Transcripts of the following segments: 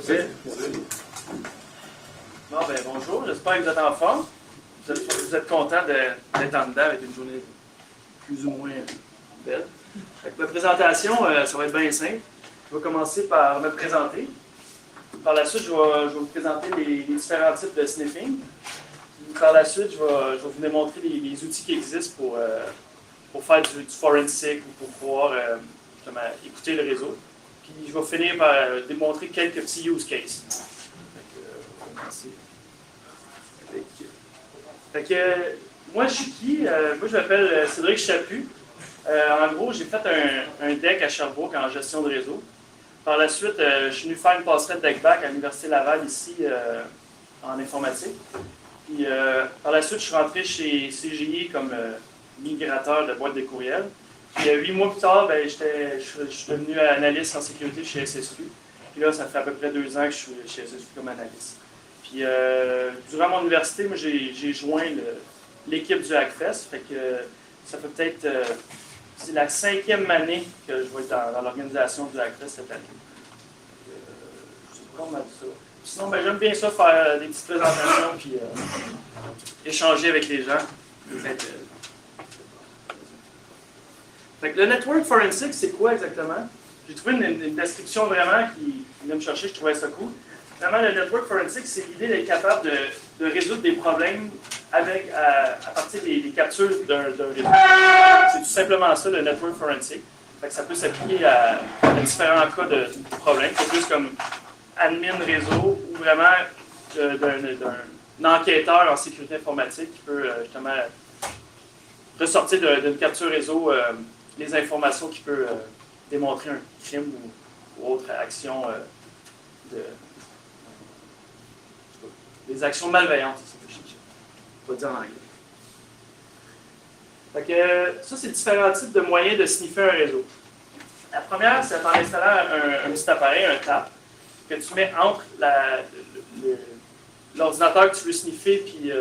Parfait. Bon, ben, bonjour, j'espère que vous êtes en forme. Vous êtes content d'être en dedans avec une journée plus ou moins belle. Ma présentation, ça va être bien simple. Je vais commencer par me présenter. Par la suite, je vais vous présenter les différents types de sniffing. Puis, par la suite, je vais vous démontrer les outils qui existent pour faire du forensic ou pour pouvoir écouter le réseau. Puis je vais finir par démontrer quelques petits use cases. On va commencer. Moi, je suis qui? Moi, je m'appelle Cédric Chaput. En gros, j'ai fait un DEC à Sherbrooke en gestion de réseau. Par la suite, je suis venu faire une passerelle DEC-BAC à l'Université Laval ici en informatique. Puis par la suite, je suis rentré chez CGI comme migrateur de boîte de courriel. Puis 8 mois plus tard, ben, je suis devenu analyste en sécurité chez SSQ. Puis là, ça fait à peu près 2 ans que je suis chez SSQ comme analyste. Puis durant mon université, moi, j'ai joint l'équipe du Hackfest. Fait que ça fait peut-être c'est la 5e année que je vais être dans l'organisation du Hackfest cette année. Je sais pas comment on m'a dit ça. Sinon, ben, j'aime bien ça, faire des petites présentations puis échanger avec les gens. Fait que le network forensic, c'est quoi exactement? J'ai trouvé une description vraiment qui venait me chercher, je trouvais ça cool. Vraiment, le network forensic, c'est l'idée d'être capable de résoudre des problèmes à partir des captures d'un réseau. C'est tout simplement ça, le network forensic. Fait que ça peut s'appliquer à différents cas de problèmes. C'est plus comme admin réseau ou vraiment d'un enquêteur en sécurité informatique qui peut justement ressortir d'une capture réseau les informations qui peuvent démontrer un crime ou autre action des actions malveillantes, c'est ça que je cherche. Je vais dire en anglais. Fait que, ça, c'est différents types de moyens de sniffer un réseau. La première, c'est en installant un petit appareil, un TAP, que tu mets entre l'ordinateur que tu veux sniffer et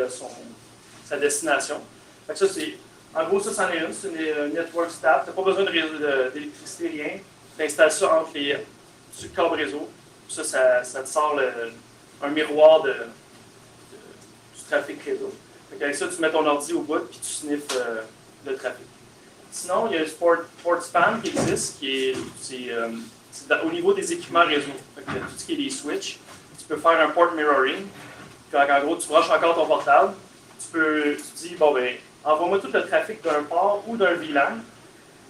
sa destination. Fait que ça, c'est, en gros, ça, c'en est une. C'est une network tap. Tu n'as pas besoin d'électricité, rien. Tu installes ça entre sur le câble réseau. Ça te sort un miroir du trafic réseau. Avec ça, tu mets ton ordi au bout et tu sniffes le trafic. Sinon, il y a le port span qui existe, c'est au niveau des équipements réseau. Tout ce qui est des switches, tu peux faire un port mirroring. En gros, tu branches encore ton portable. Tu dis, bon, ben, envoie-moi tout le trafic d'un port ou d'un VLAN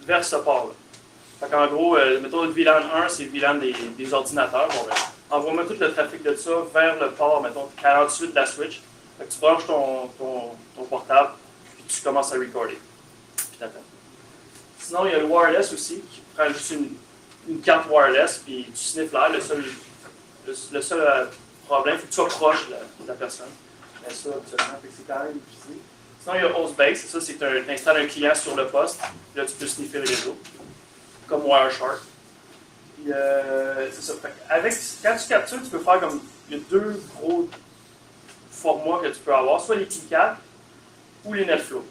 vers ce port-là. En gros, mettons le VLAN 1, c'est le VLAN des ordinateurs. Bon, ben, envoie-moi tout le trafic de ça vers le port, mettons, 48 de la switch. Fait que tu branches ton portable, puis tu commences à recorder. Puis t'attends. Sinon, il y a le wireless aussi, qui prend juste une carte wireless, puis tu sniffes l'air. Le seul problème, c'est que tu sois proche de la personne. Mais ça, absolument, c'est quand même difficile. Sinon, il y a Hostbase, ça, c'est que tu installes un client sur le poste, puis là, tu peux sniffer le réseau, comme Wireshark. Puis, c'est ça. Quand tu captures, tu peux faire comme. Il y a 2 gros formats que tu peux avoir, soit les P4 ou les NetFlow.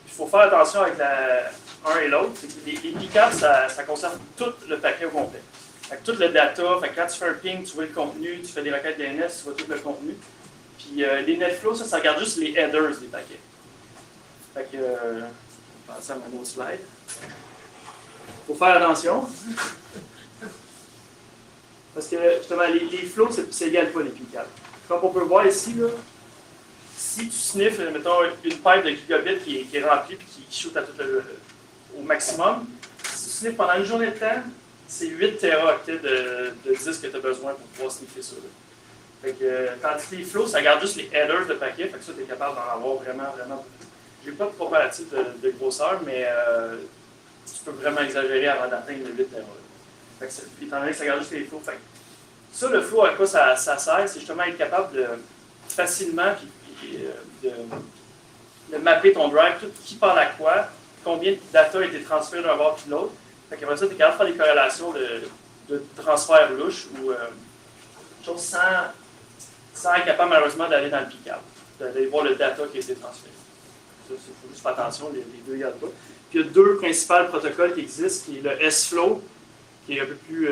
Il faut faire attention avec un et l'autre. Les P4, ça concerne tout le paquet au complet. Fait que tout le data, fait que quand tu fais un ping, tu vois le contenu, tu fais des requêtes DNS, tu vois tout le contenu. Puis les NetFlow, ça regarde juste les headers des paquets. Fait que, je vais passer à mon autre slide. Il faut faire attention. Parce que, justement, les flows, c'est égal pas les P4. Comme on peut voir ici, là, si tu sniffes, mettons, une pipe de gigabit qui est remplie et qui shoot au maximum, si tu sniffes pendant une journée de temps, c'est 8 téraoctets de disques que tu as besoin pour pouvoir sniffer ça. Là. Fait que, tandis que les flows, ça garde juste les headers de paquets, fait que ça, tu es capable d'en avoir vraiment, vraiment beaucoup. J'ai pas de comparatif de grosseur, mais tu peux vraiment exagérer avant d'atteindre le 8 téraoctets. Fait que, étant donné que ça garde juste les flows, fait que, ça, le flow, à quoi ça sert, c'est justement être capable de facilement de mapper ton drive, tout qui parle à quoi, combien de data a été transféré d'un bord puis de l'autre. Fait qu'après ça, tu es capable de faire des corrélations de transfert louche ou chose sans être capable malheureusement d'aller dans le pick-up, d'aller voir le data qui a été transféré. Il faut juste faire attention, les deux, il n'y a pas. Puis il y a 2 principaux protocoles qui existent, qui est le S-Flow, qui est un peu plus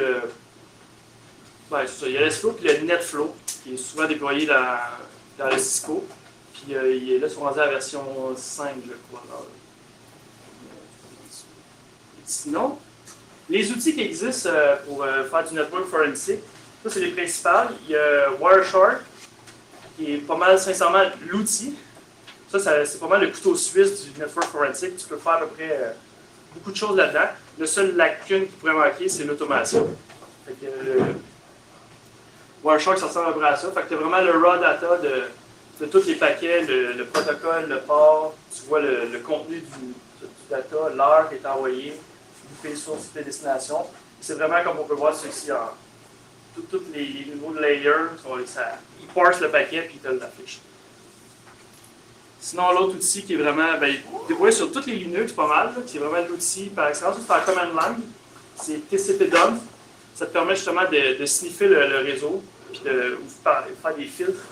Ben, c'est ça. Il y a le SFlow et le NetFlow, qui est souvent déployé dans le Cisco. Puis il est là, sont rendus à la version 5, je crois. Sinon, les outils qui existent pour faire du network forensic, ça c'est les principales. Il y a Wireshark, qui est pas mal, sincèrement, l'outil. Ça c'est pas mal le couteau suisse du network forensic. Tu peux faire à peu près beaucoup de choses là-dedans. La seule lacune qui pourrait manquer, c'est l'automation. Wireshark, ça ressemble un peu à ça. Fait que tu as vraiment le raw data de tous les paquets, le protocole, le port. Tu vois le contenu du data, l'heure qui est envoyée, les sources, les destinations. C'est vraiment comme on peut voir ceci en tous les niveaux de layer. Il parse le paquet puis il te l'affiche. Sinon, l'autre outil qui est vraiment déployé sur toutes les Linux, pas mal, c'est vraiment l'outil par excellence, c'est en command line. C'est TCP-dump. Ça te permet justement de sniffer le réseau puis de faire des filtres.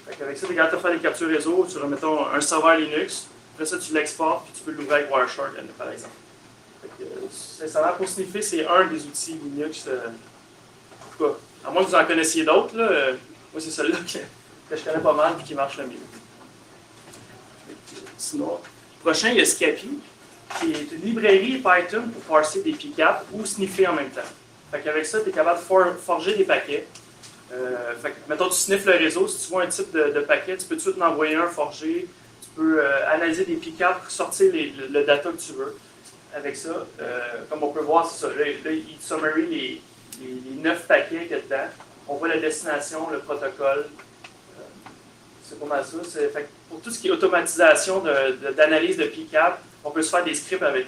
Avec ça, tu es capable de faire des captures réseau sur, mettons, un serveur Linux. Après ça, tu l'exportes puis tu peux l'ouvrir avec Wireshark, par exemple. Sincèrement, pour sniffer, c'est un des outils Linux. En tout cas, à moins que vous en connaissiez d'autres, moi, c'est celui-là que je connais pas mal et qui marche le mieux. Sinon, prochain, il y a Scapy, qui est une librairie Python pour parser des PCAP ou sniffer en même temps. Avec ça, tu es capable de forger des paquets. Mettons, tu sniffes le réseau, si tu vois un type de paquet, tu peux tout de suite en envoyer un forgé. Tu peux analyser des PCAP pour sortir le data que tu veux. Avec ça, comme on peut voir, c'est ça. Là, il summary les 9 paquets qu'il y a dedans. On voit la destination, le protocole. C'est pas mal ça. Pour tout ce qui est automatisation d'analyse de PCAP, on peut se faire des scripts avec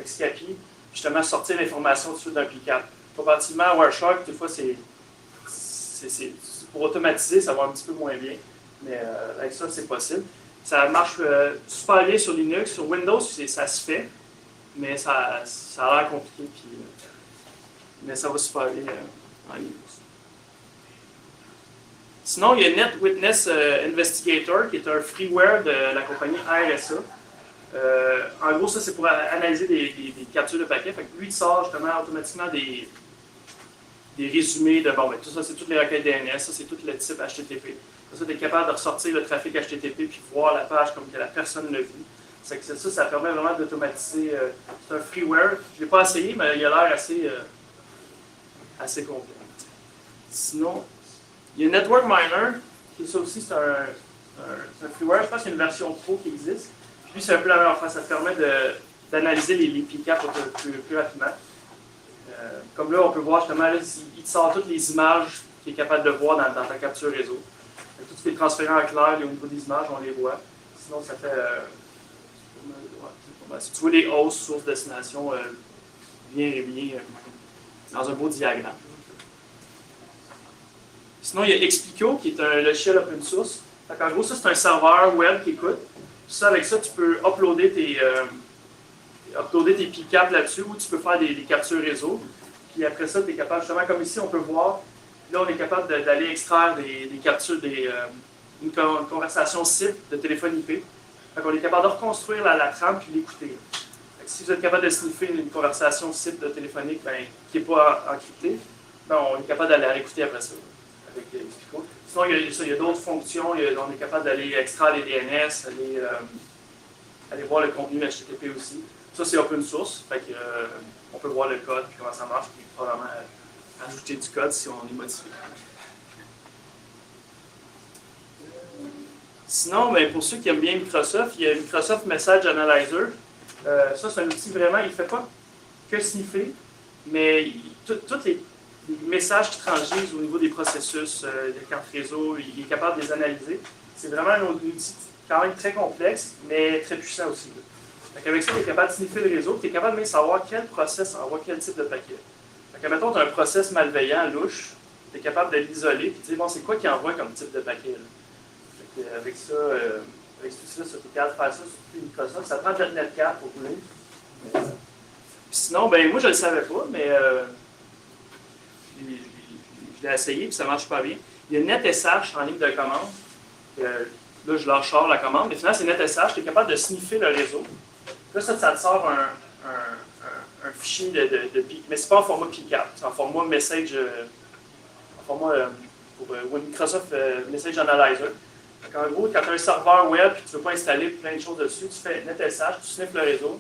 Scapy, justement sortir l'information tout de suite d'un PCAP. Comparativement à Wireshark, des fois, c'est pour automatiser, ça va un petit peu moins bien. Mais avec ça, c'est possible. Ça marche super bien sur Linux. Sur Windows, ça se fait, mais ça a l'air compliqué. Mais ça va super bien en Linux. Sinon, il y a NetWitness Investigator, qui est un freeware de la compagnie ARSA. En gros, ça, c'est pour analyser des captures de paquets. Lui, il sort justement automatiquement des résumés de, tout ça, c'est toutes les requêtes DNS, ça, c'est tout le type HTTP. Ça, tu es capable de ressortir le trafic HTTP puis voir la page comme que la personne l'a vu. Ça permet vraiment d'automatiser. C'est un freeware. Je ne l'ai pas essayé, mais il a l'air assez complet. Sinon, il y a Network Miner, qui ça aussi, c'est un freeware. Je pense qu'il y a une version pro qui existe. Puis, c'est un peu la même affaire. Ça te permet d'analyser les PCAP plus rapidement. Comme là, on peut voir justement, là, il te sort toutes les images qu'il est capable de voir dans ta capture réseau. Tout ce qui est transféré en clair, au niveau des images, on les voit. Sinon, ça fait. Si tu vois les hosts, sources, destinations, bien dans un beau diagramme. Sinon, il y a Explico, qui est un logiciel open source. En gros, ça, c'est un serveur web qui écoute. Ça, avec ça, tu peux uploader tes PCAP là-dessus ou tu peux faire des captures réseau. Puis après ça, tu es capable, justement, comme ici, on peut voir, là, on est capable d'aller extraire des captures, une conversation cible de téléphone IP. Donc, on est capable de reconstruire la trame puis l'écouter. Si vous êtes capable de sniffer une conversation cible de téléphonique qui n'est pas encryptée, on est capable d'aller l'écouter après ça. Avec Explico. Sinon, il y a d'autres fonctions. On est capable d'aller extraire les DNS, aller voir le contenu HTTP aussi. Ça, c'est open source. On peut voir le code et comment ça marche, puis probablement ajouter du code si on est modifié. Sinon, pour ceux qui aiment bien Microsoft, il y a Microsoft Message Analyzer. Ça, c'est un outil vraiment, il ne fait pas que sniffer, mais tous les messages qui transgisent au niveau des processus, des cartes réseau, il est capable de les analyser. C'est vraiment un outil quand même très complexe, mais très puissant aussi. Avec ça, tu es capable de sniffer le réseau, tu es capable même de savoir quel process envoie quel type de paquet. Mettons, tu as un process malveillant, louche, tu es capable de l'isoler et de dire, c'est quoi qui envoie comme type de paquet? Avec ça, avec tout ça, tu es capable de faire ça sur Microsoft. Ça prend de .NET 4 pour rouler. Sinon, moi, je ne le savais pas, mais je l'ai essayé et ça ne marche pas bien. Il y a NetSH en ligne de commande. Là, je leur sors la commande. Mais finalement, c'est NetSH. Tu es capable de sniffer le réseau. Là, ça te sort un fichier de mais ce n'est pas en format PCAP, c'est en format message, en format pour Microsoft Message Analyzer. Donc, en gros, quand tu as un serveur web et que tu ne veux pas installer plein de choses dessus, tu fais netSH, tu sniffes le réseau,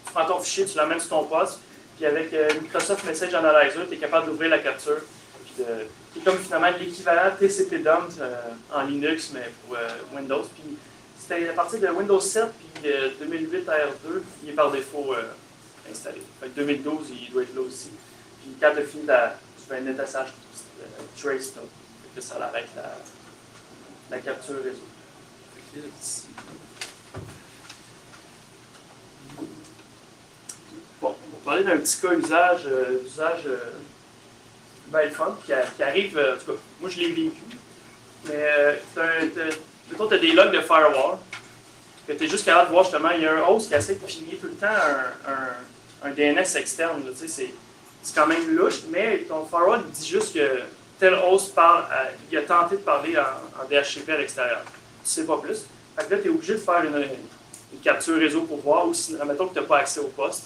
tu prends ton fichier, tu l'amènes sur ton poste, puis avec Microsoft Message Analyzer, tu es capable d'ouvrir la capture, qui est comme finalement l'équivalent TCP-DOM en Linux, mais pour Windows. Puis c'était à partir de Windows 7 puis 2008 R2, il est par défaut installé. Fait que 2012, il doit être là aussi. Puis quand tu as fini, tu fais un netSH trace, là, que ça arrête la capture réseau. Bon, on va parler d'un petit cas usage bien fun qui arrive, en tout cas, moi je l'ai vécu, mais mettons, tu as des logs de firewall, que tu es juste capable de voir justement, il y a un host qui essaie de pigner tout le temps un DNS externe. Là, c'est quand même louche, mais ton firewall il dit juste que tel host il a tenté de parler en DHCP à l'extérieur. Tu ne sais pas plus. Fait que là, tu es obligé de faire une capture réseau pour voir, ou si, admettons que tu n'as pas accès au poste.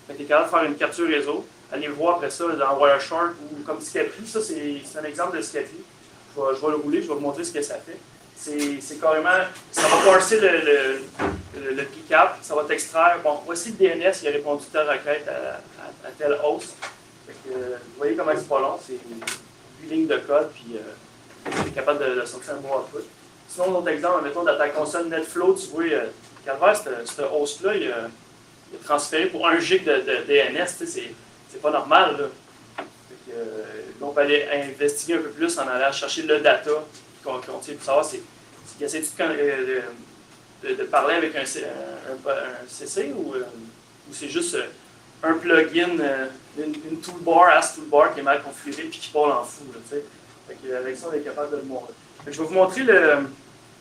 Tu es capable de faire une capture réseau, aller voir après ça dans Wireshark ou comme Scapy. Ça, c'est un exemple de Scapy. Je vais le rouler, je vais vous montrer ce que ça fait. C'est carrément, ça va parser le PCAP, ça va t'extraire. Bon, voici le DNS qui a répondu telle requête à tel host. Fait que, vous voyez comment c'est pas long, c'est 8 lignes de code, puis tu es capable de sortir un bon output. Sinon, autre exemple, mettons dans ta console NetFlow, tu vois, Calvaire, ce host-là, il a transféré pour 1 gig de DNS, c'est pas normal. Là. Fait que, on peut aller investiguer un peu plus en allant chercher le data qu'on tient pour savoir c'est essaie de parler avec un CC ou c'est juste un plugin, une toolbar, Ask Toolbar qui est mal configurée et qui parle en fou. Là, avec ça, on est capable de le montrer. Je vais vous montrer le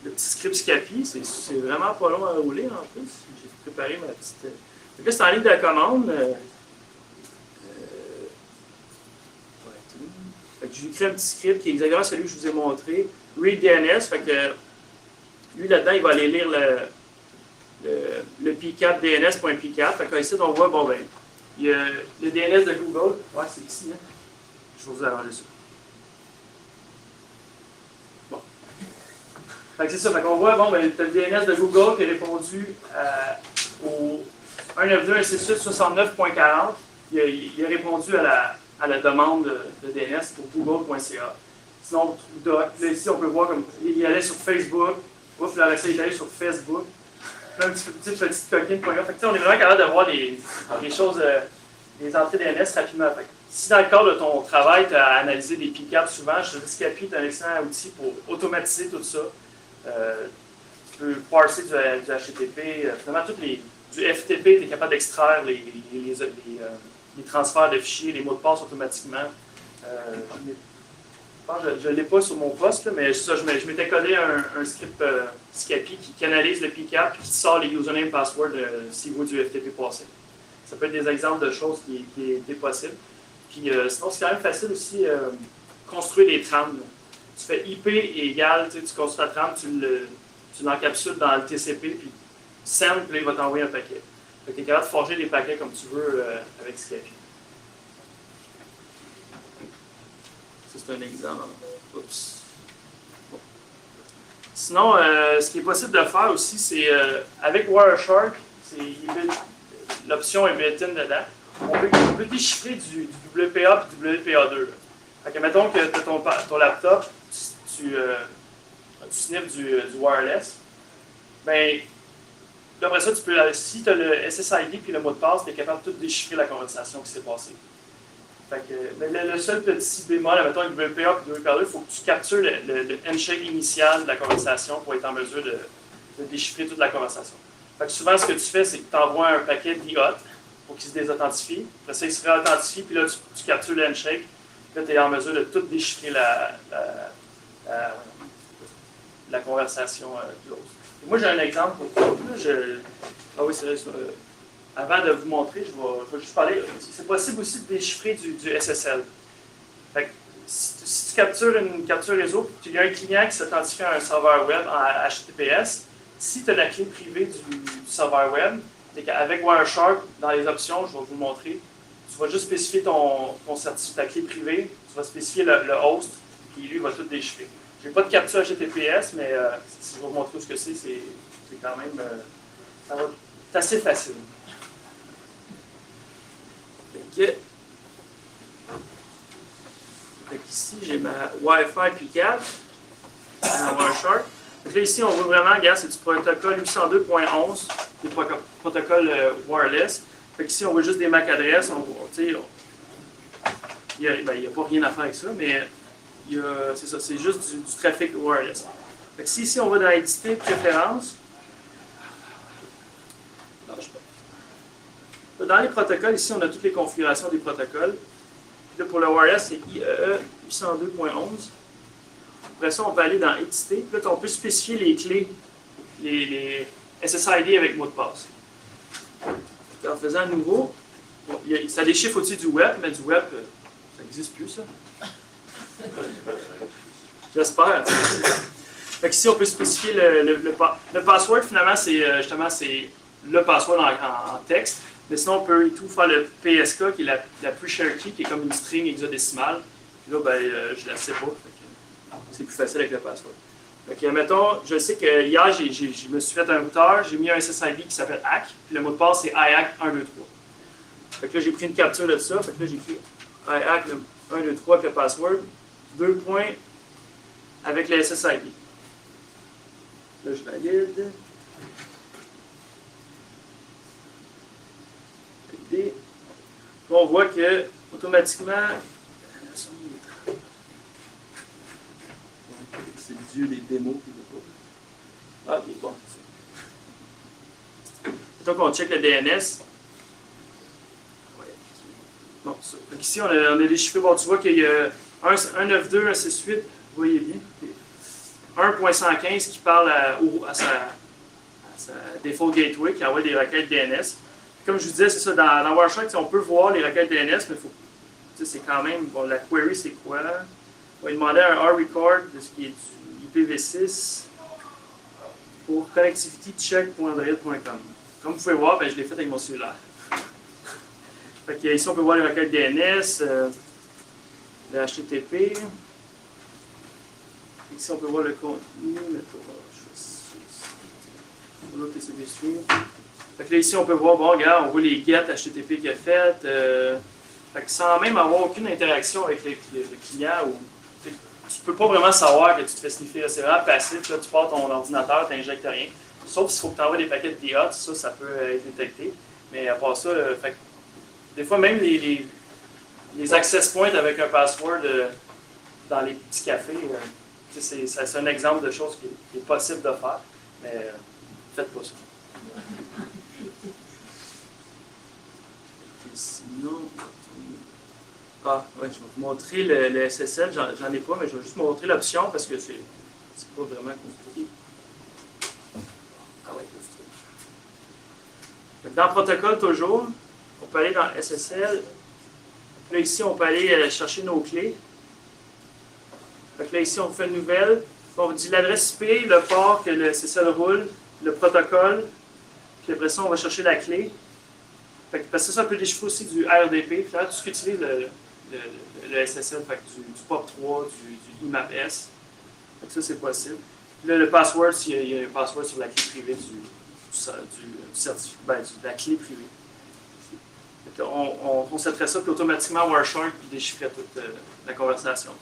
petit script Scapy. C'est vraiment pas long à rouler en plus. J'ai préparé ma petite. Donc là, c'est en ligne de commande. J'ai écrit un petit script qui est exactement celui que je vous ai montré. Read DNS. Fait que lui, là-dedans, il va aller lire le PCAP DNS.pcap. Fait que ici, on voit, bon, ben, il y a le DNS de Google. Ouais, c'est ici. Hein? Je vais vous arranger ça. Bon. Fait que c'est ça. Fait qu'on voit, bon, ben, tu as le DNS de Google qui a répondu au 192.168.69.40. Il a répondu à la demande de DNS pour google.ca. Sinon, là, ici, on peut voir comme il allait sur Facebook. Ouf, là, il est allé sur Facebook. Là, une petite coquine. Fait que, on est vraiment capable de voir les choses, les entrées DNS rapidement. Fait que, si dans le cadre de ton travail, tu as analysé des PCAP souvent, je te dis Scapy est un excellent outil pour automatiser tout ça. Tu peux parser du HTTP, finalement, du FTP, tu es capable d'extraire les transferts de fichiers, les mots de passe automatiquement. Je ne l'ai pas sur mon poste, là, mais ça, je m'étais codé un script Scapy qui analyse le PCAP et qui sort les username et passwords s'il vaut du FTP passé. Ça peut être des exemples de choses qui étaient possibles. Puis sinon, c'est quand même facile aussi construire des trames. Là. Tu fais IP égale, tu construis ta trame, tu l'encapsules dans le TCP, puis send, puis là, il va t'envoyer un paquet. Tu es capable de forger des paquets comme tu veux avec Scapy. C'est un exemple. Oups. Bon. Sinon, ce qui est possible de faire aussi, c'est avec Wireshark, l'option est built-in dedans. On peut déchiffrer du WPA et du WPA2. Fait que mettons que tu as ton laptop, tu sniffes du wireless. Bien, après ça, si tu as le SSID et le mot de passe, tu es capable de tout déchiffrer la conversation qui s'est passée. Fait que, le seul petit bémol, mettons avec WPA et WPA2, il faut que tu captures le handshake initial de la conversation pour être en mesure de déchiffrer toute la conversation. Fait que souvent, ce que tu fais, c'est que tu envoies un paquet d'IOT pour qu'il se désauthentifie. Après ça, il se réauthentifie, puis là, tu captures le handshake. Puis là, tu es en mesure de tout déchiffrer la conversation close. Et moi, j'ai un exemple pour vous. Ah oui, c'est vrai. Avant de vous montrer, je vais juste parler. C'est possible aussi de déchiffrer du SSL. Fait que, si tu captures une capture réseau, il y a un client qui s'authentifie à un serveur web en HTTPS. Si tu as la clé privée du serveur web, c'est qu'avec Wireshark, dans les options, je vais vous le montrer, tu vas juste spécifier ta clé privée, tu vas spécifier le host, puis lui va tout déchiffrer. Je n'ai pas de capture HTTPS, mais si je vais vous montrer ce que c'est quand même ça va être assez facile. Donc, ici, j'ai ma Wi-Fi puis 4 dans Wireshark. Donc là, ici, on voit vraiment, regarde, c'est du protocole 802.11, du protocole wireless. Fait qu'ici, on voit juste des MAC adresses. Il n'y a pas rien à faire avec ça, mais c'est ça, c'est juste du trafic wireless. Fait que ici, on va dans éditer préférences. Dans les protocoles, ici, on a toutes les configurations des protocoles. Là, pour le wireless, c'est IEE 802.11. Après ça, on peut aller dans éditer. Là, on peut spécifier les clés, les SSID avec mot de passe. En faisant à nouveau, bon, ça déchiffre au-dessus du web, mais du web, ça n'existe plus, ça. J'espère. Ici, on peut spécifier le password. Finalement, c'est justement le password en texte. Mais sinon, on peut tout faire le PSK, qui est la pre-share key, qui est comme une string hexadécimale. Puis là, je ne la sais pas. C'est plus facile avec le password. Donc, mettons, je sais que hier, je me suis fait un routeur, j'ai mis un SSID qui s'appelle HACK, puis le mot de passe, c'est IHAC123. Fait que là, j'ai pris une capture de ça. Fait que là, j'ai écrit IHAC123 avec le password, 2 points avec le SSID. Là, je valide. Valider. On voit que, automatiquement, c'est le dieu des démos qui veut pas. Ah, ok, bon. Donc, on check le DNS. Bon, ça. Donc, ici, on a déchiffré. Bon, tu vois qu'il y a 192, 168, vous voyez bien. 1.115 qui parle à sa default gateway, qui envoie des requêtes DNS. Comme je vous disais, c'est ça, dans Wireshark, on peut voir les requêtes DNS, mais c'est quand même, bon, la query, c'est quoi? On va demander un R-record de ce qui est du IPv6 pour connectivitycheck.android.com. Comme vous pouvez voir, je l'ai fait avec mon cellulaire. Fait que, ici, on peut voir les requêtes DNS, le HTTP. Ici, on peut voir le contenu. Fait que là, ici, on peut voir, bon, regarde, on voit les get HTTP qu'il a fait. Fait que sans même avoir aucune interaction avec le client, tu ne peux pas vraiment savoir que tu te fais sniffer. C'est vraiment passif. Là, tu pars ton ordinateur, tu n'injectes rien. Sauf s'il faut que tu envoies des paquets de DHOT, ça peut être détecté. Mais à part ça, fait que, des fois, même les access points avec un password dans les petits cafés, c'est un exemple de choses qui est possible de faire. Mais faites pas ça. Sinon, je vais vous montrer le SSL. J'en ai pas, mais je vais juste montrer l'option parce que c'est pas vraiment compliqué. Dans le protocole, toujours, on peut aller dans SSL. Là, ici, on peut aller chercher nos clés. Donc là, ici, on fait une nouvelle. On dit l'adresse IP, le port que le SSL roule, le protocole. Puis après ça, on va chercher la clé. Parce que ça peut déchiffrer aussi du RDP. Puis là, tout ce qu'utilise le SSL, du POP3, du IMAP-S. Ça, c'est possible. Puis là, le password, il y a un password sur la clé privée de la clé privée. On setterait ça, puis automatiquement, Wireshark déchiffrerait toute la conversation.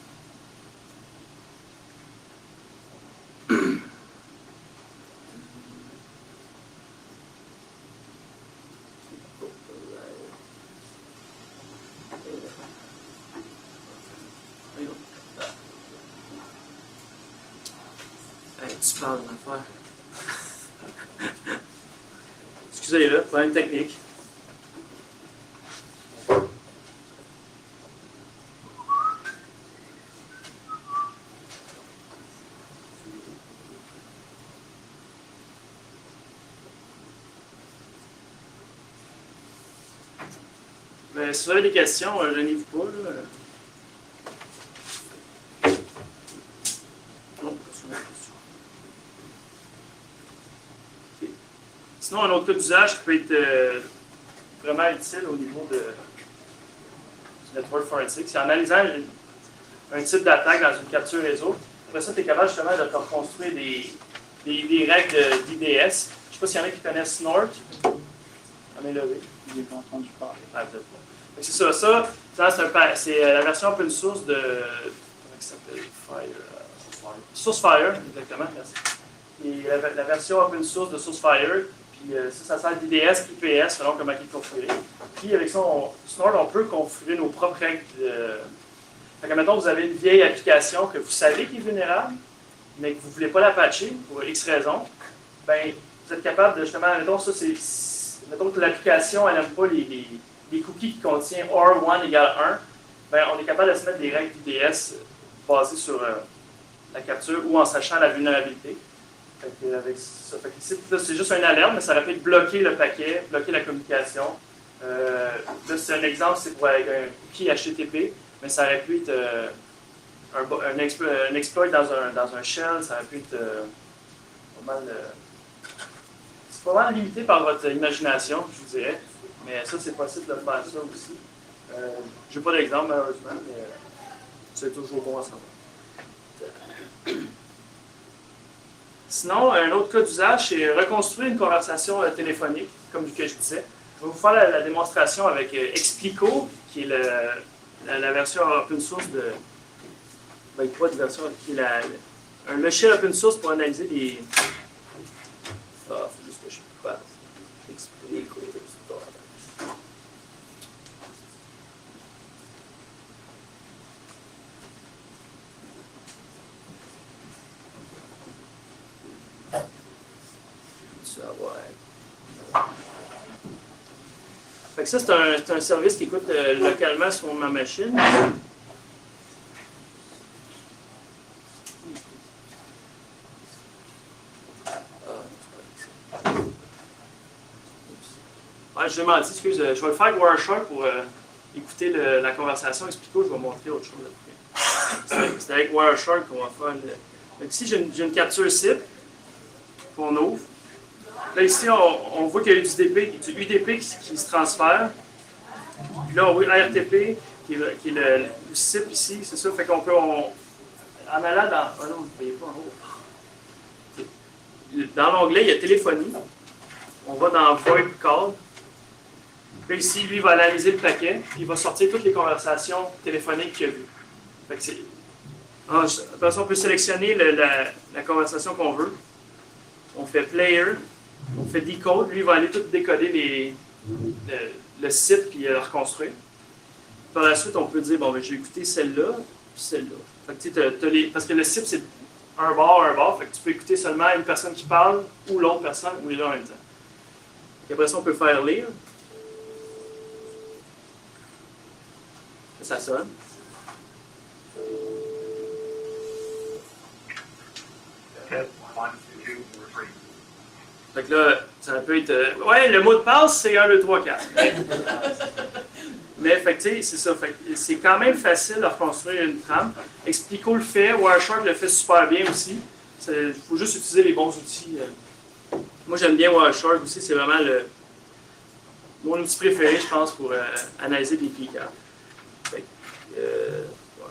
Tu parles d'une affaire. Excusez-le, problème technique. Si vous avez des questions, gênez-vous pas. Là. Sinon, un autre cas d'usage qui peut être vraiment utile au niveau du network forensic, c'est en analysant un type d'attaque dans une capture réseau. Après ça, tu es capable justement de te reconstruire des règles d'IDS. Je ne sais pas s'il y en a qui connaissent Snort. On est levé. Je n'ai pas entendu parler. Ah, peut-être pas. C'est ça. C'est la version open source de. Comment ça s'appelle? SourceFire, exactement, merci. Et la version open source de SourceFire. Puis ça sert d'IDS, IPS, selon comment il est configuré. Puis avec ça, Snort, on peut configurer nos propres règles. Fait que, mettons, vous avez une vieille application que vous savez qui est vulnérable, mais que vous ne voulez pas la patcher pour X raisons, ben, vous êtes capable de justement, mettons que l'application, elle n'aime pas les cookies qui contiennent OR1 égale 1, ben, on est capable de se mettre des règles d'IDS basées sur la capture ou en sachant la vulnérabilité. Fait que, avec ça, ici, c'est juste une alerte, mais ça aurait pu bloquer le paquet, bloquer la communication. Là, c'est un exemple, c'est pour un cookie HTTP. Mais ça aurait pu être un exploit dans un shell, ça aurait pu être pas mal. C'est pas mal limité par votre imagination, je vous dirais. Mais ça, c'est possible de faire ça aussi. Je n'ai pas d'exemple, malheureusement, mais c'est toujours bon à savoir. Sinon, un autre cas d'usage, c'est reconstruire une conversation téléphonique, comme que je disais. Je vais vous faire la démonstration avec Explico, qui est la version open source de. Ben, pas de version, qui est un logiciel open source pour analyser les. Ah, il faut juste que je fasse. Explico. Fait que ça, c'est un service qui écoute localement sur ma machine. Ouais, je l'ai menti, excuse. Je vais le faire avec Wireshark pour écouter la conversation. Explico, je vais montrer autre chose après. C'est avec Wireshark qu'on va faire Donc ici, j'ai une capture SIP qu'on ouvre. Là, ici, on voit qu'il y a du UDP qui se transfère. Puis là, on voit RTP, qui est le SIP ici, c'est ça. Fait qu'on peut, en allant dans. Oh non, vous ne voyez pas en haut. Dans l'onglet, il y a téléphonie. On va dans VoIP Call. Puis ici, lui, il va analyser le paquet, puis il va sortir toutes les conversations téléphoniques qu'il a vues. Fait que c'est. Après ça, on peut sélectionner la conversation qu'on veut. On fait Player. On fait decode, lui il va aller tout décoder le site puis le reconstruire. Par la suite, on peut dire bon, ben, j'ai écouté celle-là puis celle-là. Fait que, parce que le site c'est un bar, fait que tu peux écouter seulement une personne qui parle ou l'autre personne ou les deux en même temps. Et après ça, on peut faire lire. Ça sonne. Fait que là, ça peut être. Ouais, le mot de passe, c'est 1, 2, 3, 4. Mais, fait que, tu sais, c'est ça. Fait que c'est quand même facile de reconstruire une trame. Explico le fait, Wireshark le fait super bien aussi. Il faut juste utiliser les bons outils. Moi, j'aime bien Wireshark aussi. C'est vraiment mon outil préféré, je pense, pour analyser des keycaps. Fait que, ouais.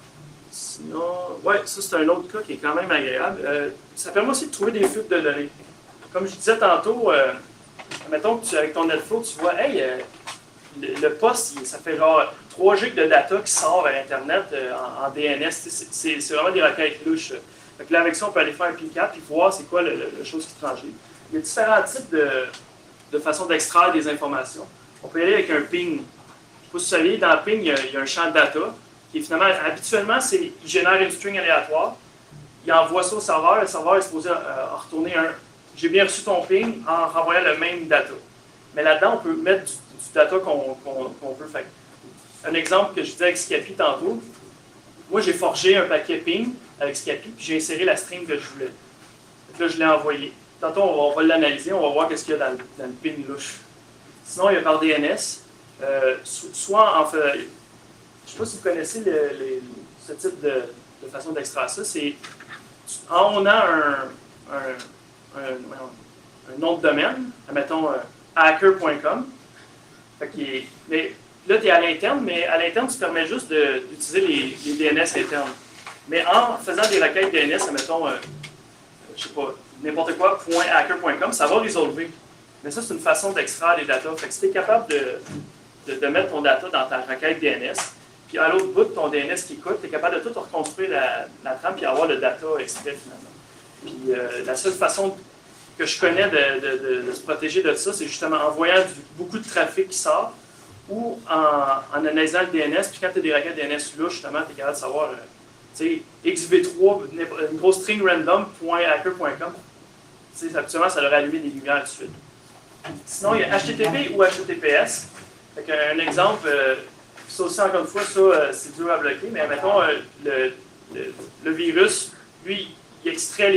Sinon, ouais, ça, c'est un autre cas qui est quand même agréable. Ça permet aussi de trouver des fuites de données. Comme je disais tantôt, mettons que avec ton NetFlow, tu vois, hey, le poste, ça fait genre 3 gigs de data qui sort vers Internet en DNS. C'est vraiment des requêtes louches. Fait que là, avec ça, on peut aller faire un PCAP et voir c'est quoi la chose qui transige. Il y a différents types de façons d'extraire des informations. On peut y aller avec un ping. Je ne sais pas si vous savez, dans le ping, il y a un champ de data qui est finalement, habituellement, il génère une string aléatoire. Il envoie ça au serveur. Le serveur est supposé retourner j'ai bien reçu ton ping en renvoyant le même data. Mais là-dedans, on peut mettre du data qu'on veut. Fait. Un exemple que je disais avec Scapy tantôt, moi j'ai forgé un paquet ping avec Scapy, puis j'ai inséré la string que je voulais. Donc là, je l'ai envoyé. Tantôt, on va l'analyser, on va voir qu'est-ce qu'il y a dans le ping louche. Sinon, il y a par DNS. Soit en fait, je ne sais pas si vous connaissez ce type de façon d'extraire ça. C'est on a nom de domaine, mettons hacker.com. Mais là, tu es à l'interne, mais à l'interne, tu permets juste d'utiliser les DNS internes. Mais en faisant des requêtes DNS, mettons, je sais pas, n'importe quoi, .hacker.com, ça va résolver. Mais ça, c'est une façon d'extraire les data. Fait que si tu es capable de mettre ton data dans ta requête DNS, puis à l'autre bout de ton DNS qui écoute, tu es capable de tout reconstruire la trame puis avoir le data extrait finalement. Puis la seule façon que je connais de se protéger de ça, c'est justement en voyant beaucoup de trafic qui sort ou en analysant le DNS. Puis quand tu as des requêtes DNS louches, justement, tu es capable de savoir, tu sais, XV3, une grosse string random, .hacker.com. Habituellement, ça leur allume des lumières tout de suite. Sinon, il y a HTTP ou HTTPS. Fait un exemple, ça aussi, encore une fois, ça, c'est dur à bloquer, mais mettons, le virus, lui, il extrait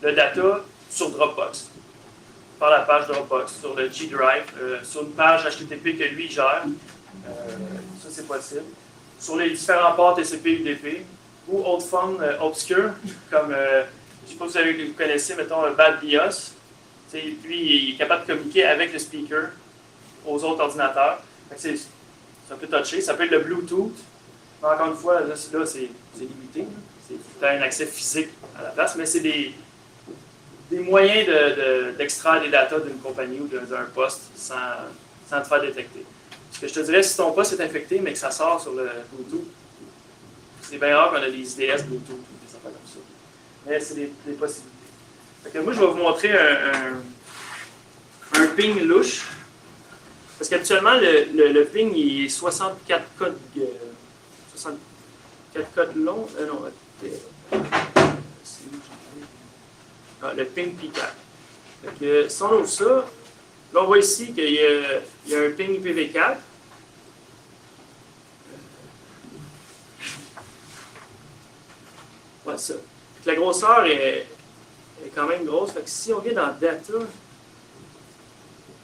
le data sur Dropbox, par la page Dropbox, sur le G Drive, sur une page HTTP que lui gère. Ça, c'est possible. Sur les différents ports TCP, UDP, ou autres formes obscures, comme, je ne sais pas si vous connaissez, mettons, Bad BIOS. Lui, il est capable de communiquer avec le speaker aux autres ordinateurs. C'est un peu touché. Ça peut être le Bluetooth. Mais encore une fois, là c'est limité. C'est un accès physique à la place, mais c'est des moyens d'extraire des datas d'une compagnie ou d'un poste sans te faire détecter. Ce que je te dirais, si ton poste est infecté, mais que ça sort sur le Bluetooth, c'est bien rare qu'on a des IDS Bluetooth ou des affaires comme ça. Mais c'est des possibilités. Fait que moi, je vais vous montrer un ping louche. Parce qu'habituellement, le ping, il est 64 codes, 64 codes longs. Non, le ping P4. Fait que, si on ouvre ça, là, on voit ici qu'il y a un ping IPv4. Voilà ça. La grosseur est quand même grosse. Fait que si on vient dans Data,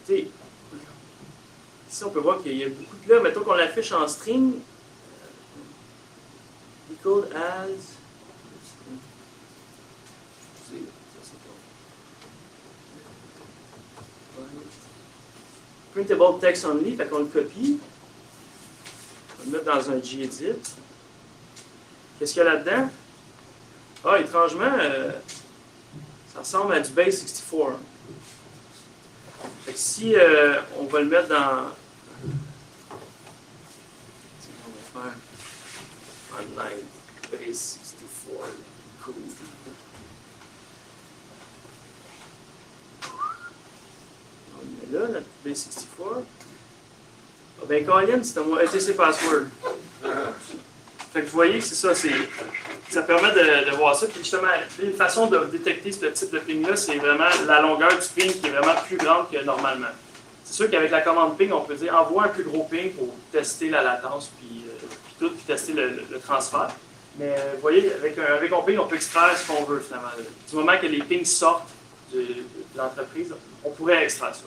ici on peut voir qu'il y a beaucoup de là. Mettons qu'on l'affiche en string. Equal as. Printable text only, fait qu'on le copie. On va le mettre dans un gedit. Qu'est-ce qu'il y a là-dedans? Ah, étrangement, ça ressemble à du base 64. Fait que si on va le mettre dans. On va faire online base 64. Cool. On met là, notre base 64. Ah ben, Colin, c'est un ETC password. Fait que vous voyez que c'est ça, ça permet de voir ça. Puis justement, une façon de détecter ce type de ping-là, c'est vraiment la longueur du ping qui est vraiment plus grande que normalement. C'est sûr qu'avec la commande ping, on peut dire envoie un plus gros ping pour tester la latence puis tester le transfert. Mais vous voyez, avec un ping, on peut extraire ce qu'on veut finalement. Du moment que les pings sortent de l'entreprise, on pourrait extraire ça.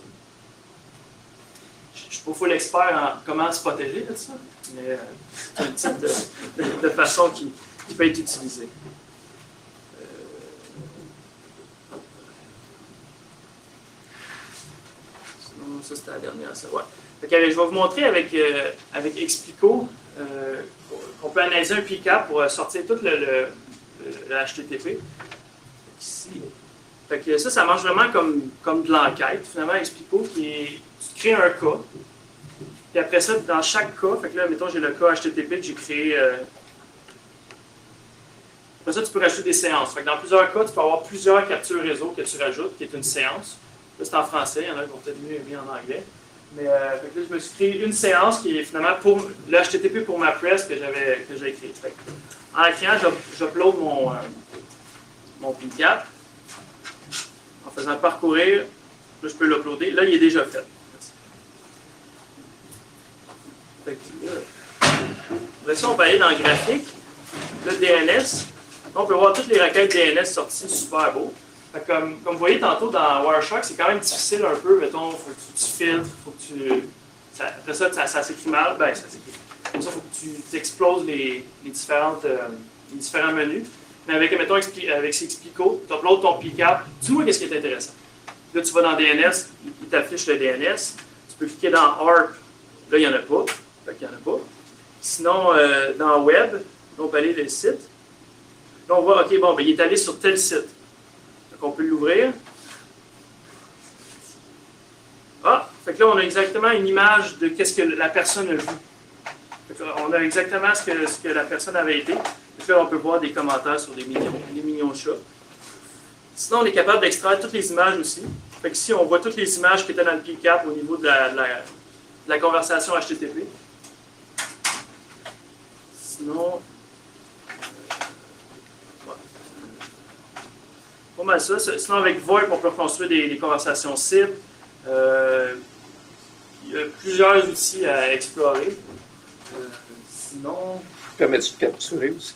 Je ne suis pas full expert en comment se protéger de ça, mais c'est un type de façon qui peut être utilisée. Sinon, ça c'était la dernière. Ça. Ouais. Donc, je vais vous montrer avec Explico qu'on peut analyser un PCAP pour sortir tout le HTTP. Ici. Fait que ça marche vraiment comme de l'enquête. Finalement, Explico, tu crées un cas. Puis après ça, dans chaque cas, fait que là, mettons, j'ai le cas HTTP que j'ai créé. Après ça, tu peux rajouter des séances. Fait que dans plusieurs cas, tu peux avoir plusieurs captures réseau que tu rajoutes, qui est une séance. Là, c'est en français, il y en a qui vont peut-être mieux en anglais. Mais fait que là, je me suis créé une séance qui est finalement pour le HTTP pour ma press que j'ai créé. En la créant, j'upload mon PCAP. En faisant parcourir, là, je peux l'uploader. Là, il est déjà fait. Après ça, on va aller dans le graphique. Le DNS. On peut voir toutes les requêtes DNS sorties, super beau. Comme vous voyez tantôt dans Wireshark, c'est quand même difficile un peu. Mettons, il faut que tu filtres, faut que tu. Après ça s'écrit mal. Ben, ça s'écrit. Comme ça, il faut que tu exploses les différents menus. Mais avec, mettons, avec Explico, tu uploads ton PCAP. Dis-moi qu'est-ce qui est intéressant. Là, tu vas dans DNS, il t'affiche le DNS. Tu peux cliquer dans ARP. Là, il n'y en a pas. Fait qu'il n'y en a pas. Sinon, dans Web, on peut aller le site. Là, on voit, OK, bon, ben, il est allé sur tel site. Donc, on peut l'ouvrir. Ah, fait que là, on a exactement une image de qu'est-ce que la personne a vu. On a exactement ce que la personne avait été. Et là, on peut voir des commentaires sur des millions de chats. Sinon, on est capable d'extraire toutes les images aussi. Fait que ici, on voit toutes les images qui étaient dans le PCAP au niveau de la conversation HTTP. Sinon, pas mal ça. Sinon, avec VoIP, on peut construire des conversations cibles. Il y a plusieurs outils à explorer. Sinon... Permets-tu de capturer aussi?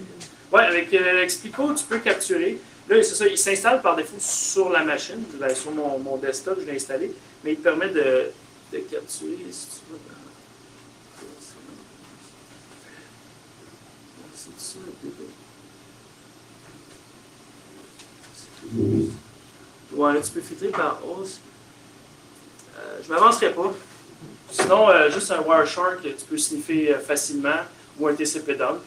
Oui, avec Explico, tu peux capturer. Là, c'est ça, il s'installe par défaut sur la machine. Sur mon desktop, je l'ai installé. Mais il te permet de capturer, si tu veux. C'est ça, ouais, là, tu peux filtrer par hausse. Je ne m'avancerai pas. Sinon, juste un Wireshark, tu peux sniffer facilement, ou un TCP dump.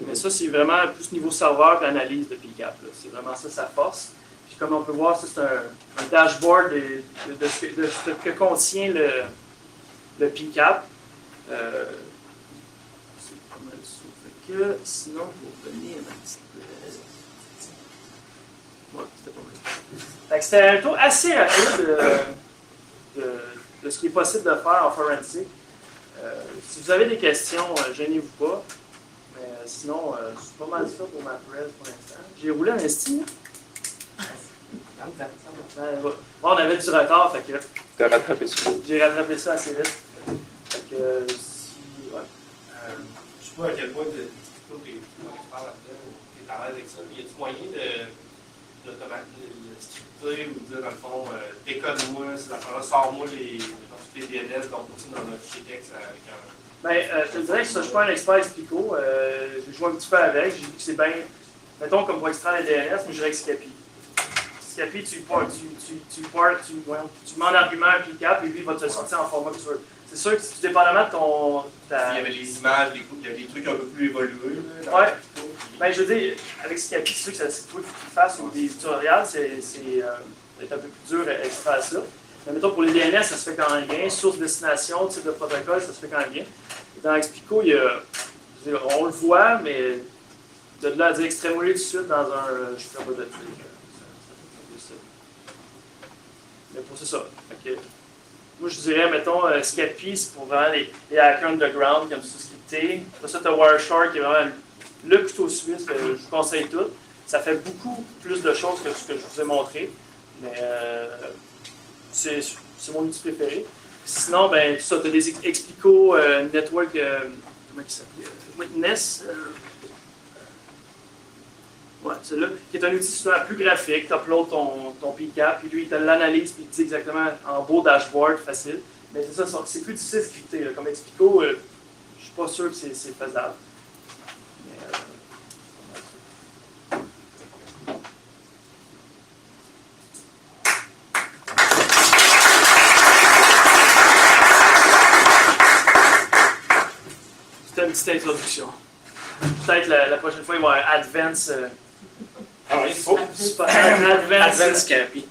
Mais ça, c'est vraiment plus niveau serveur qu'analyse de PCAP. C'est vraiment ça sa force. Puis comme on peut voir, ça, c'est un dashboard de ce que contient le PCAP. C'est pas mal ça. Fait que, sinon, pour venir un petit peu... Ouais, c'était pas mal. Fait que c'était un tour assez rapide de ce qui est possible de faire en forensic. Si vous avez des questions, gênez-vous pas. Mais sinon, c'est pas mal ça pour ma presse pour l'instant. J'ai roulé un esti. Bon, on avait du retard, fait que. Tu as rattrapé ça. J'ai rattrapé ça assez vite. Fait que si. Ouais. Je sais pas à quel point tu es expert là-dedans ou tu es à l'aise avec ça, mais y a-t-il moyen de scripter ou de dire dans le fond, décode-moi, ces affaires-là, sors-moi les DNS, donc aussi dans notre fichier texte avec un. Ben, je te dirais que ça, je ne suis pas un expert Explico. J'ai joué un petit peu avec. J'ai vu que c'est bien, mettons, comme pour extraire les DNS, mais je dirais que Scapi. Scapi, tu mets en argument un PCAP et lui, il va te le sortir en format que tu veux. C'est sûr que dépendamment de ton. Il y avait les images, il y avait des trucs un peu plus évolués. Ouais. Ben, je veux dire, avec Scapi, c'est sûr que c'est toi qui fasses ou des tutoriels, c'est un peu plus dur à extraire ça. Mais mettons, pour les DNS, ça se fait quand rien. Source, destination, type de protocole, ça se fait quand rien. Dans Explico, on le voit, mais de là à dire extrémoler tout de suite dans un. Je ne sais pas de truc. Mais pour c'est ça. Okay. Moi, je dirais, mettons, Scapi, c'est pour vraiment les hackers underground, comme ça, scripté. Après ça, tu as Wireshark, qui est vraiment le couteau suisse, que je vous conseille tout. Ça fait beaucoup plus de choses que ce que je vous ai montré. Mais c'est mon outil préféré. Sinon, ben, ça, tu as des Explico Network, comment il s'appelle? Witness. Ouais, celui-là, qui est un outil souvent plus graphique. Tu uploads ton PCAP, puis lui, il te l'analyse, puis il te dit exactement en beau dashboard, facile. Mais c'est ça, c'est plus difficile de scripter. Comme Explico, je suis pas sûr que c'est faisable. Mais, c'était une petite introduction. Peut-être la prochaine fois, il va y avoir Advance. Ah oui, il faut. Advance Advance Scapi.